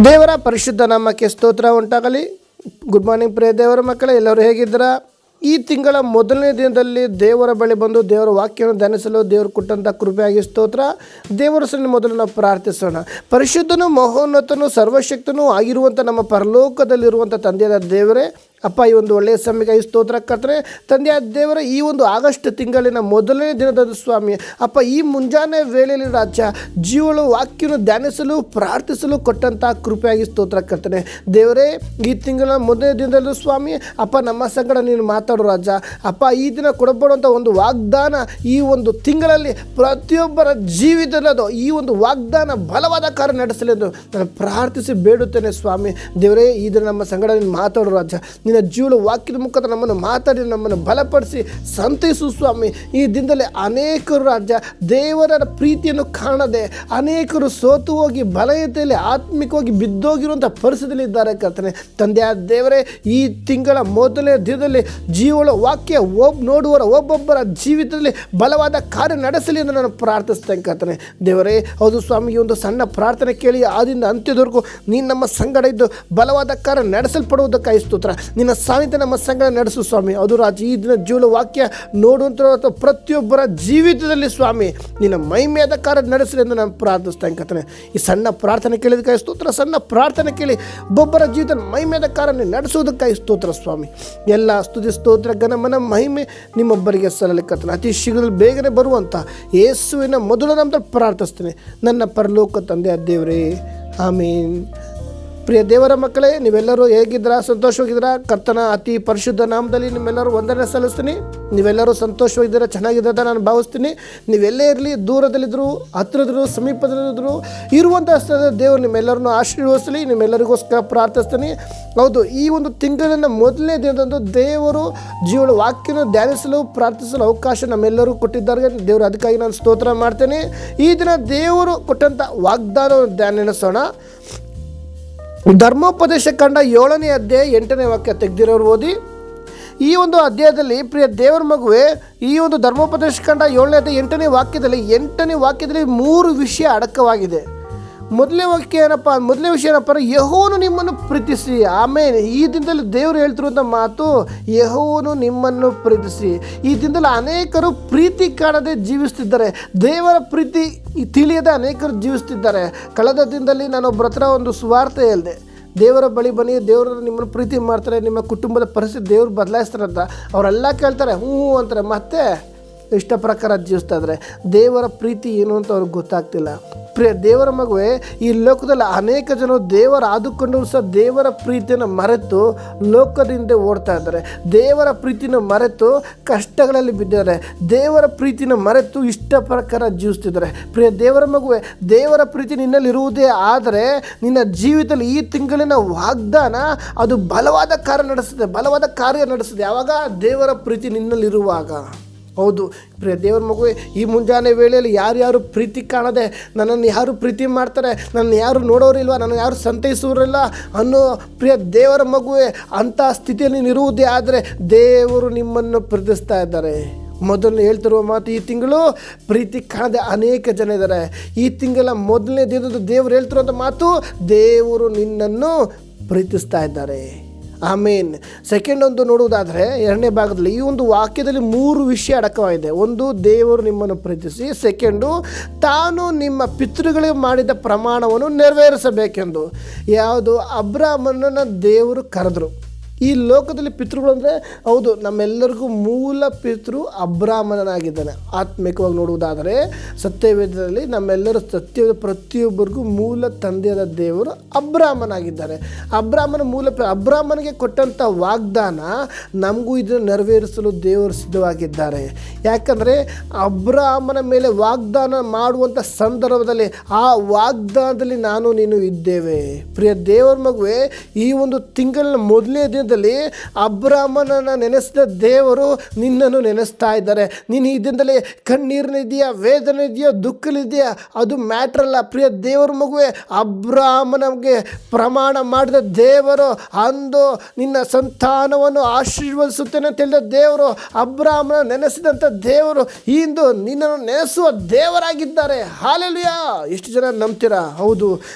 ದೇವರ ಪರಿಶುದ್ಧ ನಾಮಕ್ಕೆ ಸ್ತೋತ್ರ ಉಂಟಾಗಲಿ. ಗುಡ್ ಮಾರ್ನಿಂಗ್ ಪ್ರಿಯ ದೇವರ ಮಕ್ಕಳೇ, ಎಲ್ಲರೂ ಹೇಗಿದ್ದೀರಾ? ಈ ತಿಂಗಳ ಮೊದಲನೇ ದಿನದಲ್ಲಿ ದೇವರ ಬಳಿ ಬಂದು ದೇವರ ವಾಕ್ಯವನ್ನು ಧ್ಯಾನಿಸಲು ದೇವರು ಕೊಟ್ಟಂಥ ಕೃಪೆಯಾಗಿ ಸ್ತೋತ್ರ. ದೇವರ ಸನ್ನಿಧಿಯಲ್ಲಿ ಮೊದಲು ನಾವು ಪ್ರಾರ್ಥಿಸೋಣ. ಪರಿಶುದ್ಧನು, ಮಹೋನ್ನತನು, ಸರ್ವಶಕ್ತನೂ ಆಗಿರುವಂಥ ನಮ್ಮ ಪರಲೋಕದಲ್ಲಿರುವಂಥ ತಂದೆಯಾದ ದೇವರೇ, ಅಪ್ಪ, ಈ ಒಂದು ಒಳ್ಳೆಯ ಸಮಯಕ್ಕೆ ಸ್ತೋತ್ರ ಕರ್ತನೆ. ತಂದೆಯಾದ ದೇವರ ಈ ಒಂದು ಆಗಸ್ಟ್ ತಿಂಗಳಿನ ಮೊದಲನೇ ದಿನದ ಸ್ವಾಮಿ ಅಪ್ಪ, ಈ ಮುಂಜಾನೆ ವೇಳೆಯಲ್ಲಿ ರಾಜ್ಯ ಜೀವಳ ವಾಕ್ಯವನ್ನು ಧ್ಯಾನಿಸಲು ಪ್ರಾರ್ಥಿಸಲು ಕೊಟ್ಟಂಥ ಕೃಪೆಯಾಗಿ ಸ್ತೋತ್ರ ಕರ್ತನೆ. ದೇವರೇ, ಈ ತಿಂಗಳ ಮೊದಲನೇ ದಿನದಲ್ಲೂ ಸ್ವಾಮಿ ಅಪ್ಪ, ನಮ್ಮ ಸಂಗಡ ನೀನು ಮಾತಾಡು ರಾಜ. ಅಪ್ಪ, ಈ ದಿನ ಕೊಡಬರುವಂಥ ಒಂದು ವಾಗ್ದಾನ ಈ ಒಂದು ತಿಂಗಳಲ್ಲಿ ಪ್ರತಿಯೊಬ್ಬರ ಜೀವಿತದ ಈ ಒಂದು ವಾಗ್ದಾನ ಬಲವಾದ ಕಾರ್ಯ ನಡೆಸಲಿ ಎಂದು ನಾನು ಪ್ರಾರ್ಥಿಸಿ ಬೇಡುತ್ತೇನೆ ಸ್ವಾಮಿ. ದೇವರೇ, ಈ ದಿನ ನಮ್ಮ ಸಂಗಡ ನೀನು ಮಾತಾಡು ರಾಜ. ನಿನ್ನ ಜೀವನ ವಾಕ್ಯದ ಮುಖಾಂತರ ನಮ್ಮನ್ನು ಮಾತಾಡಿ ನಮ್ಮನ್ನು ಬಲಪಡಿಸಿ ಸಂತೈಸು ಸ್ವಾಮಿ. ಈ ದಿನದಲ್ಲಿ ಅನೇಕರು ರಾಜ್ಯ ದೇವರ ಪ್ರೀತಿಯನ್ನು ಕಾಣದೆ ಅನೇಕರು ಸೋತು ಹೋಗಿ ಬಲಯತೆಯಲ್ಲಿ ಆತ್ಮಿಕವಾಗಿ ಬಿದ್ದೋಗಿರುವಂಥ ಪರಿಸ್ಥಿತಿಯಲ್ಲಿ ಇದ್ದಾರೆ ಕರ್ತನೆ. ತಂದೆಯಾದ ದೇವರೇ, ಈ ತಿಂಗಳ ಮೊದಲನೇ ದಿನದಲ್ಲಿ ಜೀವನ ವಾಕ್ಯ ನೋಡುವರ ಒಬ್ಬೊಬ್ಬರ ಜೀವಿತದಲ್ಲಿ ಬಲವಾದ ಕಾರ್ಯ ನಡೆಸಲಿ ಎಂದು ನಾನು ಪ್ರಾರ್ಥಿಸ್ತೇನೆ ಕರ್ತನೆ. ದೇವರೇ, ಹೌದು ಸ್ವಾಮಿ, ಈ ಒಂದು ಸಣ್ಣ ಪ್ರಾರ್ಥನೆ ಕೇಳಿ ಆದಿಂದ ಅಂತ್ಯದವರೆಗೂ ನೀನು ನಮ್ಮ ಸಂಗಡ ಇದ್ದು ಬಲವಾದ ಕಾರ್ಯ ನಡೆಸಲ್ಪಡುವುದಕ್ಕಾಗಿ ಸ್ತೋತ್ರ. ನಿನ್ನ ಸಾನ್ನಿಧ್ಯ ನಮ್ಮ ಸಂಗಡ ನಡೆಸು ಸ್ವಾಮಿ. ಅದು ರಾಜ ಈ ದಿನ ಜೀವನ ವಾಕ್ಯ ನೋಡುವಂಥ ಪ್ರತಿಯೊಬ್ಬರ ಜೀವಿತದಲ್ಲಿ ಸ್ವಾಮಿ ನಿನ್ನ ಮಹಿಮೆಯಾದ ಕಾರ್ಯ ನಡೆಸಲಿ ಎಂದು ನಾನು ಪ್ರಾರ್ಥಿಸ್ತೇನೆ ಕರ್ತನೆ. ಈ ಸಣ್ಣ ಪ್ರಾರ್ಥನೆ ಕೇಳಿದಕ್ಕಾಗಿ ಸ್ತೋತ್ರ. ಸಣ್ಣ ಪ್ರಾರ್ಥನೆ ಕೇಳಿ ಒಬ್ಬೊಬ್ಬರ ಜೀವಿತ ಮಹಿಮೆಯಾದ ಕಾರ್ಯ ನಡೆಸುವುದಕ್ಕಾಗಿ ಸ್ತೋತ್ರ ಸ್ವಾಮಿ. ಎಲ್ಲ ಸ್ತುತಿ ಸ್ತೋತ್ರ ಘನಮನ ಮಹಿಮೆ ನಿಮ್ಮೊಬ್ಬರಿಗೆ ಸಲ್ಲಲಿ ಕರ್ತನೆ. ಅತಿ ಶೀಘ್ರದಲ್ಲಿ ಬೇಗನೆ ಬರುವಂಥ ಯೇಸುವಿನ ಮೊದಲು ನಮ್ದು ಪ್ರಾರ್ಥಿಸ್ತೇನೆ ನನ್ನ ಪರಲೋಕ ತಂದೆಯ ದೇವರೇ, ಆಮೀನ್. ಪ್ರಿಯ ದೇವರ ಮಕ್ಕಳೇ, ನೀವೆಲ್ಲರೂ ಹೇಗಿದ್ದೀರಾ? ಸಂತೋಷವಾಗಿದ್ದೀರಾ? ಕರ್ತನ ಅತಿ ಪರಿಶುದ್ಧ ನಾಮದಲ್ಲಿ ನಿಮ್ಮೆಲ್ಲರೂ ವಂದನೆ ಸಲ್ಲಿಸ್ತೀನಿ. ನೀವೆಲ್ಲರೂ ಸಂತೋಷವಾಗಿದ್ದೀರಾ, ಚೆನ್ನಾಗಿದ್ದ ನಾನು ಭಾವಿಸ್ತೀನಿ. ನೀವೆಲ್ಲೇ ಇರಲಿ, ದೂರದಲ್ಲಿದ್ದರು, ಹತ್ತಿರದ್ರು, ಸಮೀಪದಲ್ಲಿದ್ದರು, ಇರುವಂಥ ಸ್ಥಳದ ದೇವರು ನಿಮ್ಮೆಲ್ಲರನ್ನು ಆಶೀರ್ವದಿಸಲಿ. ನಿಮ್ಮೆಲ್ಲರಿಗೋಸ್ಕರ ಪ್ರಾರ್ಥಿಸ್ತೀನಿ. ಹೌದು, ಈ ಒಂದು ತಿಂಗಳಿನ ಮೊದಲನೇ ದಿನದಂದು ದೇವರು ಜೀವನ ವಾಕ್ಯನ ಧ್ಯಾನಿಸಲು ಪ್ರಾರ್ಥಿಸಲು ಅವಕಾಶ ನಮ್ಮೆಲ್ಲರೂ ಕೊಟ್ಟಿದ್ದಾರೆ. ದೇವರು ಅದಕ್ಕಾಗಿ ನಾನು ಸ್ತೋತ್ರ ಮಾಡ್ತೇನೆ. ಈ ದಿನ ದೇವರು ಕೊಟ್ಟಂಥ ವಾಗ್ದಾನವನ್ನು ಧ್ಯಾನಿಸೋಣ. ಧರ್ಮೋಪದೇಶ ಕಂಡ 7ನೇ ಅಧ್ಯಾಯ 8ನೇ ವಾಕ್ಯ ತೆಗೆದಿರೋರು ಓದಿ. ಈ ಒಂದು ಅಧ್ಯಾಯದಲ್ಲಿ ಪ್ರಿಯ ದೇವರ ಮಗುವೆ, ಈ ಒಂದು ಧರ್ಮೋಪದೇಶ ಕಂಡ 7ನೇ ಅಧ್ಯಾಯ 8ನೇ ವಾಕ್ಯದಲ್ಲಿ 3 ವಿಷಯ ಅಡಕವಾಗಿದೆ. ಮೊದಲನೇ ವಿಷಯ ಏನಪ್ಪ ಅಂದರೆ, ಯೆಹೋವನು ನಿಮ್ಮನ್ನು ಪ್ರೀತಿಸಿ. ಆಮೇಲೆ ಈ ದಿನದಲ್ಲಿ ದೇವರು ಹೇಳ್ತಿರುವಂಥ ಮಾತು, ಯೆಹೋವನು ನಿಮ್ಮನ್ನು ಪ್ರೀತಿಸಿ. ಈ ದಿನದಲ್ಲಿ ಅನೇಕರು ಪ್ರೀತಿ ಕಾಣದೆ ಜೀವಿಸ್ತಿದ್ದಾರೆ. ದೇವರ ಪ್ರೀತಿ ತಿಳಿಯದೆ ಅನೇಕರು ಜೀವಿಸ್ತಿದ್ದಾರೆ. ಕಳೆದ ದಿನದಲ್ಲಿ ನಾನು ಒಬ್ಬರ ಹತ್ರ ಒಂದು ಸುವಾರ್ತೆ ಹೇಳಿದೆ. ದೇವರ ಬಳಿ ಬನ್ನಿ, ದೇವರು ನಿಮ್ಮನ್ನು ಪ್ರೀತಿ ಮಾಡ್ತಾರೆ, ನಿಮ್ಮ ಕುಟುಂಬದ ಪರಿಸ್ಥಿತಿ ದೇವರು ಬದಲಾಯಿಸ್ತಾರಂತ. ಅವರೆಲ್ಲ ಕೇಳ್ತಾರೆ, ಹ್ಞೂ ಅಂತಾರೆ, ಮತ್ತೆ ಇಷ್ಟ ಪ್ರಕಾರ ಜೀವಿಸ್ತಾ ಇದ್ದಾರೆ. ದೇವರ ಪ್ರೀತಿ ಏನು ಅಂತ ಅವ್ರಿಗೆ ಗೊತ್ತಾಗ್ತಿಲ್ಲ. ಪ್ರಿಯ ದೇವರ ಮಗುವೆ, ಈ ಲೋಕದಲ್ಲಿ ಅನೇಕ ಜನರು ದೇವರ ಆದುಕೊಂಡು ಸಹ ದೇವರ ಪ್ರೀತಿಯನ್ನು ಮರೆತು ಲೋಕದಿಂದ ಓಡ್ತಾ ಇದ್ದಾರೆ. ದೇವರ ಪ್ರೀತಿನ ಮರೆತು ಕಷ್ಟಗಳಲ್ಲಿ ಬಿದ್ದಿದ್ದಾರೆ. ದೇವರ ಪ್ರೀತಿನ ಮರೆತು ಇಷ್ಟ ಪ್ರಕಾರ ಜೀವಿಸ್ತಿದ್ದಾರೆ. ಪ್ರಿಯ ದೇವರ ಮಗುವೆ, ದೇವರ ಪ್ರೀತಿ ನಿನ್ನಲ್ಲಿರುವುದೇ ಆದರೆ ನಿನ್ನ ಜೀವಿತದಲ್ಲಿ ಈ ತಿಂಗಳಿನ ವಾಗ್ದಾನ ಅದು ಬಲವಾದ ಕಾರ್ಯ ನಡೆಸ್ತದೆ. ಯಾವಾಗ? ದೇವರ ಪ್ರೀತಿ ನಿನ್ನಲ್ಲಿರುವಾಗ. ಹೌದು ಪ್ರಿಯ ದೇವರ ಮಗುವೆ, ಈ ಮುಂಜಾನೆ ವೇಳೆಯಲ್ಲಿ ಯಾರ್ಯಾರು ಪ್ರೀತಿ ಕಾಣದೆ ನನ್ನನ್ನು ಯಾರು ಪ್ರೀತಿ ಮಾಡ್ತಾರೆ, ನನ್ನ ಯಾರು ನೋಡೋರಿಲ್ವ, ನನ್ನ ಯಾರು ಸಂತೈಸೋರಿಲ್ಲ ಅನ್ನೋ ಪ್ರಿಯ ದೇವರ ಮಗುವೆ, ಅಂಥ ಸ್ಥಿತಿಯಲ್ಲಿ ಇರುವುದೇ ಆದರೆ ದೇವರು ನಿಮ್ಮನ್ನು ಪ್ರೀತಿಸ್ತಾ ಇದ್ದಾರೆ. ಮೊದಲು ಹೇಳ್ತಿರುವ ಮಾತು, ಈ ತಿಂಗಳು ಪ್ರೀತಿ ಕಾಣದೆ ಅನೇಕ ಜನ ಇದ್ದಾರೆ. ಈ ತಿಂಗಳ ಮೊದಲನೇ ದಿನದ ದೇವರು ಹೇಳ್ತಿರುವಂಥ ಮಾತು, ದೇವರು ನಿನ್ನನ್ನು ಪ್ರೀತಿಸ್ತಾ ಇದ್ದಾರೆ. ಆಮೇನ್. ಸೆಕೆಂಡ್ ಒಂದು ನೋಡುವುದಾದರೆ 2ನೇ ಭಾಗದಲ್ಲಿ ಈ ಒಂದು ವಾಕ್ಯದಲ್ಲಿ 3 ವಿಷಯ ಅಡಕವಾಗಿದೆ. ಒಂದು, ದೇವರು ನಿಮ್ಮನ್ನು ಪ್ರೀತಿಸಿ. ಸೆಕೆಂಡು, ತಾನು ನಿಮ್ಮ ಪಿತೃಗಳಿಗೆ ಮಾಡಿದ ಪ್ರಮಾಣವನ್ನು ನೆರವೇರಿಸಬೇಕೆಂದು. ಯಾವುದು? ಅಬ್ರಾಮನನ್ನು ದೇವರು ಕರೆದರು. ಈ ಲೋಕದಲ್ಲಿ ಪಿತೃಗಳು ಅಂದರೆ, ಹೌದು, ನಮ್ಮೆಲ್ಲರಿಗೂ ಮೂಲ ಪಿತೃ ಅಬ್ರಾಮನಾಗಿದ್ದಾನೆ. ಆತ್ಮಿಕವಾಗಿ ನೋಡುವುದಾದರೆ ಸತ್ಯವೇದದಲ್ಲಿ ನಮ್ಮೆಲ್ಲರೂ ಸತ್ಯವೇದ ಪ್ರತಿಯೊಬ್ಬರಿಗೂ ಮೂಲ ತಂದೆಯಾದ ದೇವರು ಅಬ್ರಾಮನಾಗಿದ್ದಾನೆ. ಅಬ್ರಾಮನಿಗೆ ಕೊಟ್ಟಂಥ ವಾಗ್ದಾನ ನಮಗೂ ಇದನ್ನು ನೆರವೇರಿಸಲು ದೇವರು ಸಿದ್ಧವಾಗಿದ್ದಾರೆ. ಯಾಕಂದರೆ ಅಬ್ರಾಮನ ಮೇಲೆ ವಾಗ್ದಾನ ಮಾಡುವಂಥ ಸಂದರ್ಭದಲ್ಲಿ ಆ ವಾಗ್ದಾನದಲ್ಲಿ ನಾನು ನೀನು ಇದ್ದೇವೆ. ಪ್ರಿಯ ದೇವರ ಮಗುವೆ, ಈ ಒಂದು ತಿಂಗಳಿನ ಮೊದಲನೇ ದಿನ ದಿನದಲ್ಲಿ ಅಬ್ರಾಮನನ್ನು ನೆನೆಸಿದ ದೇವರು ನಿನ್ನನ್ನು ನೆನೆಸ್ತಾ ಇದ್ದಾರೆ. ನೀನು ಈ ದಿನದಲ್ಲಿ ಕಣ್ಣೀರಿನಿದೆಯಾ, ವೇದನೆ ಇದೆಯೋ, ದುಃಖಲಿದೆಯಾ, ಅದು ಮ್ಯಾಟ್ರ್ ಅಲ್ಲ ಪ್ರಿಯ ದೇವರ ಮಗುವೆ. ಅಬ್ರಾಮನಿಗೆ ಪ್ರಮಾಣ ಮಾಡಿದ ದೇವರು ಅಂದು ನಿನ್ನ ಸಂತಾನವನ್ನು ಆಶೀರ್ವದಿಸುತ್ತೇನೆ ಅಂತ ಹೇಳಿದ ದೇವರು, ಅಬ್ರಾಮನ ನೆನೆಸಿದಂಥ ದೇವರು ಇಂದು ನಿನ್ನನ್ನು ನೆನೆಸುವ ದೇವರಾಗಿದ್ದಾರೆ. ಹಾಲೆಲೂಯಾ. ಎಷ್ಟು ಜನ ನಂಬ್ತೀರಾ? ಹೌದು,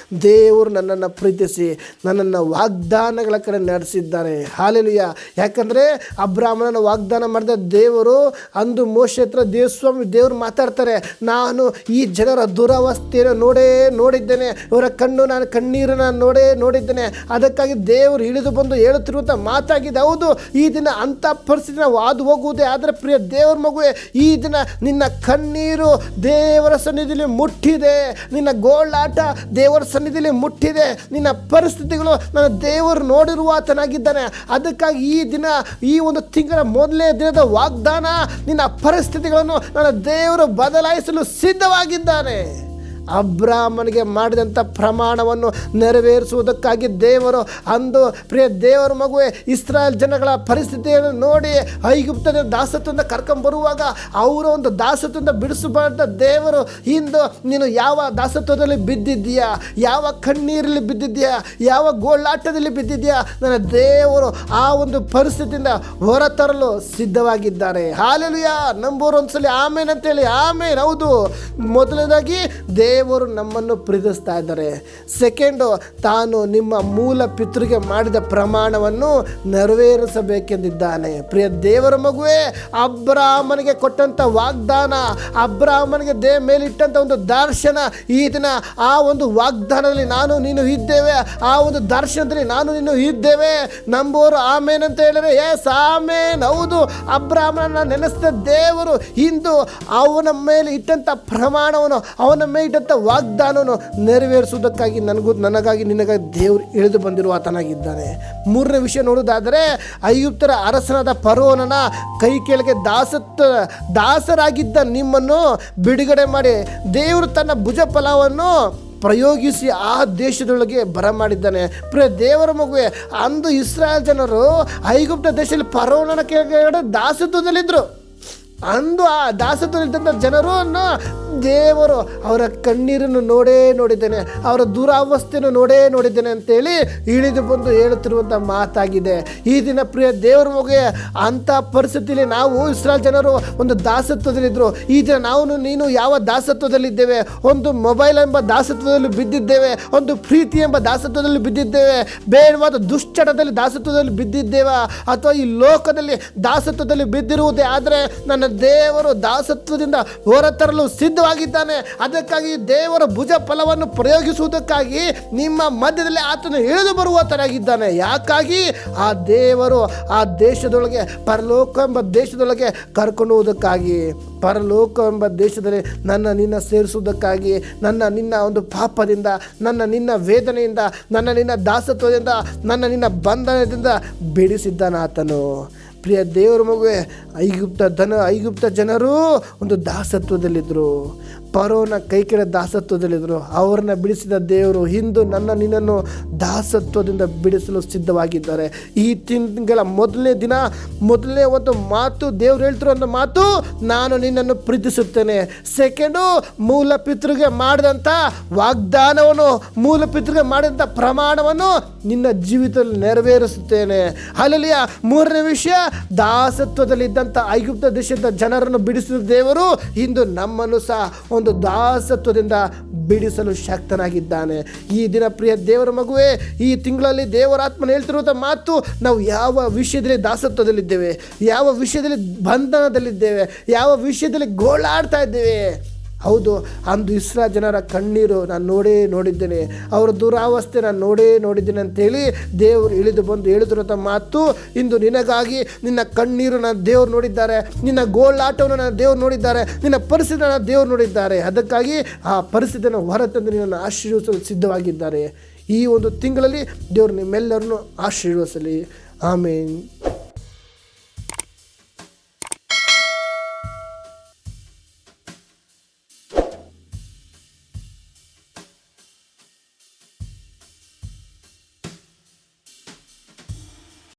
ದೇವರು ನನ್ನನ್ನು ಪ್ರೀತಿಸಿ ನನ್ನನ್ನು ವಾಗ್ದಾನಗಳ ಕಡೆ ನಡೆಸಿದ್ದಾರೆ. ಹಾಲೆಲೂಯಾ. ಯಾಕಂದರೆ ಅಬ್ರಾಮನನ್ನು ವಾಗ್ದಾನ ಮಾಡಿದ ದೇವರು ಅಂದು ಮೋಶೆ ಹತ್ರ ದೇವರು ಮಾತಾಡ್ತಾರೆ, ನಾನು ಈ ಜನರ ದುರವಸ್ಥೆಯನ್ನು ನೋಡಿದ್ದೇನೆ, ಇವರ ನಾನು ಕಣ್ಣೀರನ್ನು ನೋಡಿದ್ದೇನೆ. ಅದಕ್ಕಾಗಿ ದೇವರು ಇಳಿದು ಬಂದು ಹೇಳುತ್ತಿರುವಂಥ ಮಾತಾಗಿದೆ. ಹೌದು, ಈ ದಿನ ಅಂಥ ಪರಿಸ್ಥಿತಿ ನಾವು ಹಾದು ಹೋಗುವುದೇ ಆದರೆ ಪ್ರಿಯ ದೇವರ ಮಗುವೆ, ಈ ದಿನ ನಿನ್ನ ಕಣ್ಣೀರು ದೇವರ ಸನ್ನಿಧಿಯಲ್ಲಿ ಮುಟ್ಟಿದೆ, ನಿನ್ನ ಗೋಳಾಟ ದೇವರ ಸನ್ನಿಧಿಯಲ್ಲಿ ಮುಟ್ಟಿದೆ, ನಿನ್ನ ಪರಿಸ್ಥಿತಿಗಳು ನನ್ನ ದೇವರು ನೋಡಿರುವ ಆತನಾಗಿದ್ದಾನೆ. ಅದಕ್ಕಾಗಿ ಈ ದಿನ, ಈ ಒಂದು ತಿಂಗಳ ಮೊದಲನೇ ದಿನದ ವಾಗ್ದಾನ, ನಿನ್ನ ಪರಿಸ್ಥಿತಿಗಳನ್ನು ನನ್ನ ದೇವರು ಬದಲಾಯಿಸಲು ಸಿದ್ಧವಾಗಿದ್ದಾನೆ. ಅಬ್ರಾಮನಿಗೆ ಮಾಡಿದಂಥ ಪ್ರಮಾಣವನ್ನು ನೆರವೇರಿಸುವುದಕ್ಕಾಗಿ ದೇವರು ಅಂದು ಪ್ರಿಯ ದೇವರ ಮಗುವೆ ಇಸ್ರಾಯೇಲ್ ಜನಗಳ ಪರಿಸ್ಥಿತಿಯನ್ನು ನೋಡಿ ಐಗುಪ್ತದ ದಾಸತ್ವದಿಂದ ಕರ್ಕೊಂಬರುವಾಗ ಅವರ ಒಂದು ದಾಸತ್ವದಿಂದ ಬಿಡಿಸಬಾರ್ದ ದೇವರು, ಇಂದು ನೀನು ಯಾವ ದಾಸತ್ವದಲ್ಲಿ ಬಿದ್ದಿದ್ದೀಯಾ, ಯಾವ ಕಣ್ಣೀರಲ್ಲಿ ಬಿದ್ದಿದ್ದೀಯಾ, ಯಾವ ಗೋಳಾಟದಲ್ಲಿ ಬಿದ್ದಿದ್ದೀಯಾ, ನನ್ನ ದೇವರು ಆ ಒಂದು ಪರಿಸ್ಥಿತಿಯಿಂದ ಹೊರತರಲು ಸಿದ್ಧವಾಗಿದ್ದಾರೆ. ಹಾಲೆಲೂಯಾ. ನಂಬೋರು ಒಂದ್ಸಲಿ ಆಮೇನ್ ಅಂತೇಳಿ. ಆಮೇನ್. ಹೌದು, ಮೊದಲನೇದಾಗಿ ದೇವರು ನಮ್ಮನ್ನು ಪ್ರೀತಿಸ್ತಾ ಇದ್ದಾರೆ. ಸೆಕೆಂಡು, ತಾನು ನಿಮ್ಮ ಮೂಲ ಪಿತೃಗೆ ಮಾಡಿದ ಪ್ರಮಾಣವನ್ನು ನೆರವೇರಿಸಬೇಕೆಂದಿದ್ದಾನೆ. ಪ್ರಿಯ ದೇವರ ಮಗುವೆ, ಅಬ್ರಾಮನಿಗೆ ಕೊಟ್ಟಂಥ ವಾಗ್ದಾನ, ಅಬ್ರಾಮನಿಗೆ ಮೇಲಿಟ್ಟಂಥ ಒಂದು ದರ್ಶನ, ಈ ದಿನ ಆ ಒಂದು ವಾಗ್ದಾನದಲ್ಲಿ ನಾನು ನೀನು ಇದ್ದೇವೆ, ಆ ಒಂದು ದರ್ಶನದಲ್ಲಿ ನಾನು ನೀನು ಇದ್ದೇವೆ. ನಂಬೋರು ಆಮೇನ್ ಅಂತ ಹೇಳಿದ್ರೆ ಎಸ್ ಆಮೇನ್. ಹೌದು, ಅಬ್ರಾಮನನ್ನು ನೆನೆಸಿದ ದೇವರು ಇಂದು ಅವನ ಮೇಲೆ ಇಟ್ಟಂಥ ಪ್ರಮಾಣವನ್ನು, ಅವನ ಮೇಲೆ ಇಟ್ಟಂಥ ವಾಗ್ದಾನವನ್ನು ನೆರವೇರಿಸುವುದಕ್ಕಾಗಿ ನನಗಾಗಿ ನಿನಗಾಗಿ ದೇವರು ಇಳಿದು ಬಂದಿರುವ ಆತನಾಗಿದ್ದಾನೆ. ಮೂರನೇ ವಿಷಯ ನೋಡುವುದಾದರೆ, ಐಗುಪ್ತರ ಅರಸನಾದ ಫರೋಹನ ಕೈ ಕೆಳಗೆ ದಾಸರಾಗಿದ್ದ ನಿಮ್ಮನ್ನು ಬಿಡುಗಡೆ ಮಾಡಿ ದೇವರು ತನ್ನ ಭುಜ ಫಲವನ್ನು ಪ್ರಯೋಗಿಸಿ ಆ ದೇಶದೊಳಗೆ ಬರಮಾಡಿದ್ದಾನೆ. ಪ್ರಿಯ ದೇವರ ಮಗುವೆ, ಅಂದು ಇಸ್ರಾಯೇಲ್ ಜನರು ಐಗುಪ್ತ ದೇಶದಲ್ಲಿ ಫರೋಹನ ಕೆಳಗಡೆ ದಾಸತ್ವದಲ್ಲಿದ್ದರು. ಅಂದು ಆ ದಾಸತ್ವದಲ್ಲಿದ್ದಂಥ ಜನರನ್ನು ದೇವರು ಅವರ ಕಣ್ಣೀರನ್ನು ನೋಡಿದ್ದೇನೆ, ಅವರ ದುರಾವಸ್ಥೆಯನ್ನು ನೋಡಿದ್ದೇನೆ ಅಂತೇಳಿ ಇಳಿದು ಬಂದು ಹೇಳುತ್ತಿರುವಂಥ ಮಾತಾಗಿದೆ. ಈ ದಿನ ಪ್ರಿಯ ದೇವರ ಮಗುವೆ, ಅಂಥ ಪರಿಸ್ಥಿತಿಯಲ್ಲಿ ನಾವು ಇಸ್ರಾಯೇಲ್ ಜನರು ಒಂದು ದಾಸತ್ವದಲ್ಲಿದ್ದರು. ಈ ದಿನ ನೀನು ಯಾವ ದಾಸತ್ವದಲ್ಲಿದ್ದೇವೆ? ಒಂದು ಮೊಬೈಲ್ ಎಂಬ ದಾಸತ್ವದಲ್ಲಿ ಬಿದ್ದಿದ್ದೇವೆ, ಒಂದು ಪ್ರೀತಿ ಎಂಬ ದಾಸತ್ವದಲ್ಲಿ ಬಿದ್ದಿದ್ದೇವೆ, ಬೇಡವಾದ ದುಶ್ಚಟದಲ್ಲಿ ದಾಸತ್ವದಲ್ಲಿ ಬಿದ್ದಿದ್ದೇವೆ, ಅಥವಾ ಈ ಲೋಕದಲ್ಲಿ ದಾಸತ್ವದಲ್ಲಿ ಬಿದ್ದಿರುವುದೇ ಆದರೆ ನನ್ನ ದೇವರು ದಾಸತ್ವದಿಂದ ಹೊರತರಲು ಸಿದ್ಧವಾಗಿದ್ದಾನೆ. ಅದಕ್ಕಾಗಿ ದೇವರ ಭುಜ ಫಲವನ್ನು ಪ್ರಯೋಗಿಸುವುದಕ್ಕಾಗಿ ನಿಮ್ಮ ಮಧ್ಯದಲ್ಲಿ ಆತನು ಇಳಿದು ಬರುವತನಾಗಿದ್ದಾನೆ. ಯಾಕಾಗಿ? ಆ ದೇವರು ಆ ದೇಶದೊಳಗೆ, ಪರಲೋಕ ಎಂಬ ದೇಶದೊಳಗೆ ಕರ್ಕೊಂಡು ಹೋಗೋದಕ್ಕಾಗಿ, ಪರಲೋಕ ಎಂಬ ದೇಶದಲ್ಲಿ ನಿನ್ನ ಸೇರಿಸುವುದಕ್ಕಾಗಿ, ನಿನ್ನ ಒಂದು ಪಾಪದಿಂದ, ನಿನ್ನ ವೇದನೆಯಿಂದ, ನಿನ್ನ ದಾಸತ್ವದಿಂದ, ನಿನ್ನ ಬಂಧನದಿಂದ ಬಿಡಿಸಿದ್ದಾನ ಆತನು. ಪ್ರಿಯ ದೇವರ ಮಗುವೆ, ಐಗುಪ್ತ ಜನರು ಒಂದು ದಾಸತ್ವದಲ್ಲಿದ್ದರು, ಫರೋಹನ ಕೈ ಕೆಳಗೆ ದಾಸತ್ವದಲ್ಲಿದ್ದರು. ಅವರನ್ನು ಬಿಡಿಸಿದ ದೇವರು ಇಂದು ನಿನ್ನನ್ನು ದಾಸತ್ವದಿಂದ ಬಿಡಿಸಲು ಸಿದ್ಧವಾಗಿದ್ದಾರೆ. ಈ ತಿಂಗಳ ಮೊದಲನೇ ಒಂದು ಮಾತು ದೇವರು ಹೇಳ್ತಿರೋ ಮಾತು, ನಾನು ನಿನ್ನನ್ನು ಪ್ರೀತಿಸುತ್ತೇನೆ. ಸೆಕೆಂಡು, ಮೂಲ ಪಿತೃಗೆ ಮಾಡಿದಂಥ ವಾಗ್ದಾನವನ್ನು, ಮೂಲ ಪಿತೃಗೆ ಮಾಡಿದಂಥ ಪ್ರಮಾಣವನ್ನು ನಿನ್ನ ಜೀವಿತದಲ್ಲಿ ನೆರವೇರಿಸುತ್ತೇನೆ. ಅಲ್ಲಲ್ಲಿಯ ಮೂರನೇ ವಿಷಯ, ದಾಸತ್ವದಲ್ಲಿದ್ದಂಥ ಐಗುಪ್ತ ದೇಶದ ಜನರನ್ನು ಬಿಡಿಸಿದ ದೇವರು ಇಂದು ನಮ್ಮನ್ನು ಸಹ ಒಂದು ದಾಸತ್ವದಿಂದ ಬಿಡಿಸಲು ಶಕ್ತನಾಗಿದ್ದಾನೆ. ಈ ದಿನ ಪ್ರಿಯ ದೇವರ ಮಗುವೆ, ಈ ತಿಂಗಳಲ್ಲಿ ದೇವರಾತ್ಮನ ಹೇಳ್ತಿರುವಂಥ ಮಾತು, ನಾವು ಯಾವ ವಿಷಯದಲ್ಲಿ ದಾಸತ್ವದಲ್ಲಿದ್ದೇವೆ, ಯಾವ ವಿಷಯದಲ್ಲಿ ಬಂಧನದಲ್ಲಿದ್ದೇವೆ, ಯಾವ ವಿಷಯದಲ್ಲಿ ಗೋಳಾಡ್ತಾ ಇದ್ದೇವೆ. ಹೌದು, ಅಂದು ಇಸ್ರಾಯೇಲ್ ಜನರ ಕಣ್ಣೀರು ನಾನು ನೋಡಿದ್ದೇನೆ, ಅವರ ದುರಾವಸ್ಥೆ ನಾನು ನೋಡಿದ್ದೇನೆ ಅಂತೇಳಿ ದೇವರು ಇಳಿದು ಬಂದು ಹೇಳಿದಿರುವಂಥ ಮಾತು, ಇಂದು ನಿನಗಾಗಿ ನಿನ್ನ ಕಣ್ಣೀರು ನನ್ನ ದೇವರು ನೋಡಿದ್ದಾರೆ, ನಿನ್ನ ಗೋಳಾಟವನ್ನು ನನ್ನ ದೇವರು ನೋಡಿದ್ದಾರೆ, ನಿನ್ನ ಪರಿಸ್ಥಿತಿಯನ್ನು ದೇವರು ನೋಡಿದ್ದಾರೆ. ಅದಕ್ಕಾಗಿ ಆ ಪರಿಸ್ಥಿತಿಯನ್ನು ಹೊರತಂದು ನಿನ್ನನ್ನು ಆಶೀರ್ವದಿಸಲು ಸಿದ್ಧವಾಗಿದ್ದಾರೆ. ಈ ಒಂದು ತಿಂಗಳಲ್ಲಿ ದೇವರು ನಿಮ್ಮೆಲ್ಲರನ್ನು ಆಶೀರ್ವದಿಸಲಿ. ಆಮೇನ್.